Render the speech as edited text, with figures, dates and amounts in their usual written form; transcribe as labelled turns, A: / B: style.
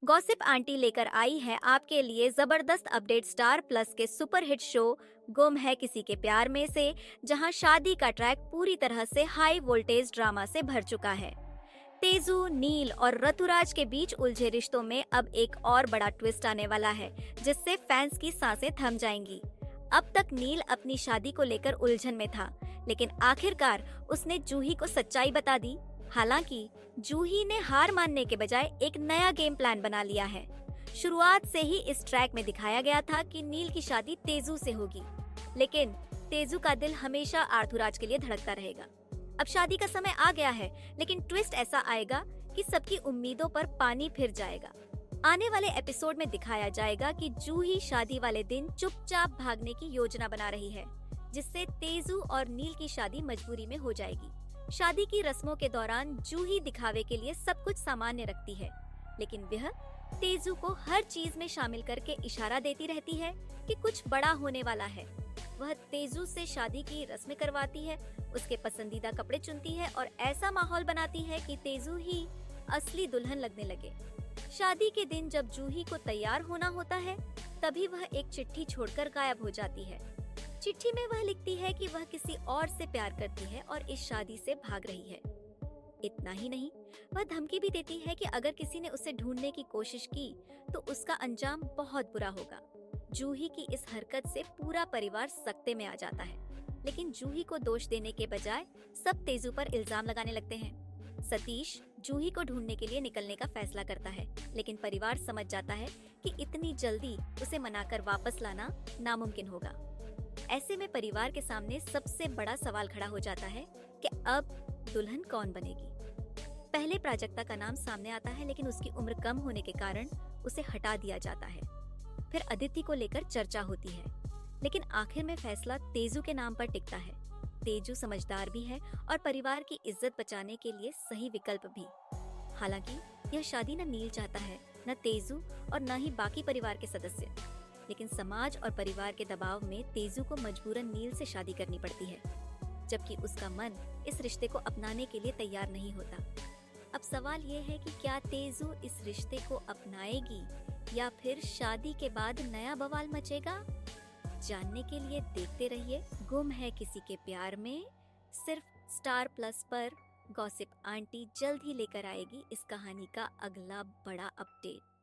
A: Gossip aunty लेकर आई है आपके लिए जबरदस्त अपडेट स्टार प्लस के सुपरहिट शो गुम है किसी के प्यार में से, जहां शादी का ट्रैक पूरी तरह से हाई वोल्टेज ड्रामा से भर चुका है। तेजू, नील और ऋतुराज के बीच उलझे रिश्तों में अब एक और बड़ा ट्विस्ट आने वाला है, जिससे फैंस की सांसें थम जाएंगी। अब तक नील अपनी शादी को लेकर उलझन में था, लेकिन आखिरकार उसने जूही को सच्चाई बता दी। हालांकि जूही ने हार मानने के बजाय एक नया गेम प्लान बना लिया है। शुरुआत से ही इस ट्रैक में दिखाया गया था कि नील की शादी तेजू से होगी, लेकिन तेजू का दिल हमेशा आर्थुराज के लिए धड़कता रहेगा। अब शादी का समय आ गया है, लेकिन ट्विस्ट ऐसा आएगा कि सबकी उम्मीदों पर पानी फिर जाएगा। आने वाले एपिसोड में दिखाया जाएगा कि जूही शादी वाले दिन चुपचाप भागने की योजना बना रही है, जिससे तेजू और नील की शादी मजबूरी में हो जाएगी। शादी की रस्मों के दौरान जूही दिखावे के लिए सब कुछ सामान्य रखती है, लेकिन वह तेजू को हर चीज में शामिल करके इशारा देती रहती है कि कुछ बड़ा होने वाला है। वह तेजू से शादी की रस्में करवाती है, उसके पसंदीदा कपड़े चुनती है और ऐसा माहौल बनाती है कि तेजू ही असली दुल्हन लगने लगे। शादी के दिन जब जूही को तैयार होना होता है, तभी वह एक चिट्ठी छोड़कर गायब हो जाती है। चिट्ठी में वह लिखती है कि वह किसी और से प्यार करती है और इस शादी से भाग रही है। इतना ही नहीं, वह धमकी भी देती है कि अगर किसी ने उसे ढूंढने की कोशिश की तो उसका अंजाम बहुत बुरा होगा। जूही की इस हरकत से पूरा परिवार सकते में आ जाता है, लेकिन जूही को दोष देने के बजाय सब तेजू पर इल्जाम लगाने लगते हैं। सतीश जूही को ढूंढने के लिए निकलने का फैसला करता है, लेकिन परिवार समझ जाता है कि इतनी जल्दी उसे मनाकर वापस लाना नामुमकिन होगा। ऐसे में परिवार के सामने सबसे बड़ा सवाल खड़ा हो जाता है कि अब दुल्हन कौन बनेगी। पहले प्राजक्ता का नाम सामने आता है, लेकिन उसकी उम्र कम होने के कारण उसे हटा दिया जाता है। फिर अदिति को लेकर चर्चा होती है, लेकिन आखिर में फैसला तेजू के नाम पर टिकता है। तेजू समझदार भी है और परिवार की इज्जत बचाने के लिए सही विकल्प भी। हालांकि यह शादी न नील चाहता है, न तेजू और न ही बाकी परिवार के सदस्य, लेकिन समाज और परिवार के दबाव में तेजू को मजबूरन नील से शादी करनी पड़ती है, जबकि उसका मन इस रिश्ते को अपनाने के लिए तैयार नहीं होता। अब सवाल ये है कि क्या तेजू इस रिश्ते को अपनाएगी या फिर शादी के बाद नया बवाल मचेगा? जानने के लिए देखते रहिए गुम है किसी के प्यार में, सिर्फ स्टार प्लस पर। गॉसिप आंटी जल्द ही लेकर आएगी इस कहानी का अगला बड़ा अपडेट।